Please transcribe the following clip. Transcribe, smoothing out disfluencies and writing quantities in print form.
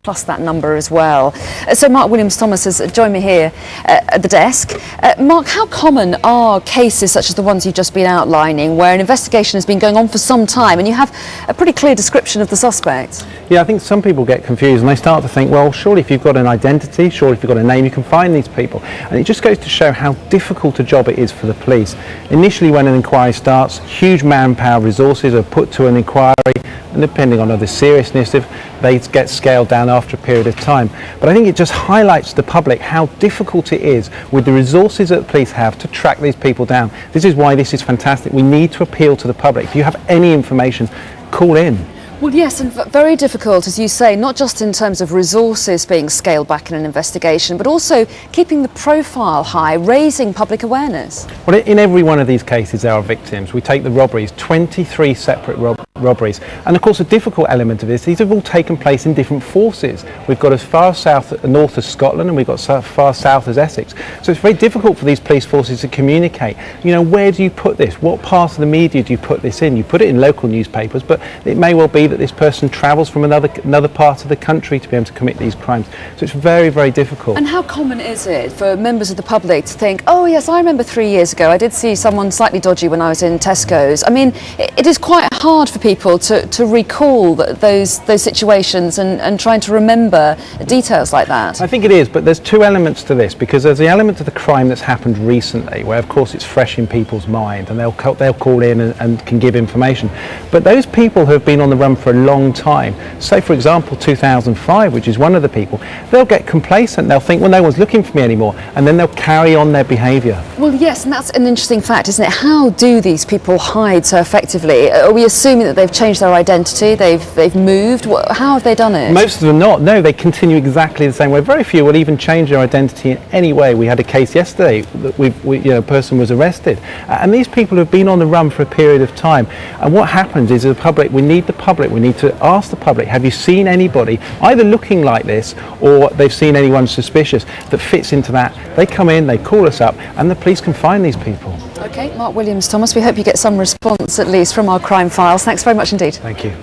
plus that number as well. So Mark Williams-Thomas has joined me here at the desk. Mark, how common are cases such as the ones you've just been outlining, where an investigation has been going on for some time and you have a pretty clear description of the suspect? Yeah, I think some people get confused and they start to think, well, surely if you've got an identity, surely if you've got a name, you can find these people. And it just goes to show how difficult a job it is for the police. Initially, when an inquiry starts, huge manpower resources are put to an inquiry, and depending on the seriousness, if they get scaled down after a period of time. But I think it just highlights to the public how difficult it is with the resources that the police have to track these people down. This is why this is fantastic. We need to appeal to the public. If you have any information, call in. Well, yes, and very difficult, as you say, not just in terms of resources being scaled back in an investigation, but also keeping the profile high, raising public awareness. Well, in every one of these cases there are victims. We take the robberies, 23 separate robberies, and of course a difficult element of this, these have all taken place in different forces. We've got as far north as Scotland, and we've got as far south as Essex, so it's very difficult for these police forces to communicate. You know, where do you put this? What part of the media do you put this in? You put it in local newspapers, but it may well be that this person travels from another part of the country to be able to commit these crimes, so it's very, very difficult. And how common is it for members of the public to think, oh yes, I remember 3 years ago I did see someone slightly dodgy when I was in Tesco's? I mean, it is quite hard for people to recall those situations and trying to remember details like that. I think it is, but there's two elements to this, because there's the element of the crime that's happened recently, where of course it's fresh in people's mind and they'll call in and can give information. But those people who have been on the run for a long time, say for example 2005, which is one of the people, they'll get complacent, they'll think, well, no one's looking for me anymore, and then they'll carry on their behaviour. Well, yes, and that's an interesting fact, isn't it? How do these people hide so effectively? Are we assuming that they've changed their identity, they've moved? How have they done it? Most of them not. No, they continue exactly the same way. Very few will even change their identity in any way. We had a case yesterday that a person was arrested, and these people have been on the run for a period of time. And what happens is, the public, we need to ask the public, have you seen anybody either looking like this or they've seen anyone suspicious that fits into that? They come in, they call us up, and the police can find these people. Okay, Mark Williams-Thomas, we hope you get some response at least from our crime files. Thanks very much indeed. Thank you.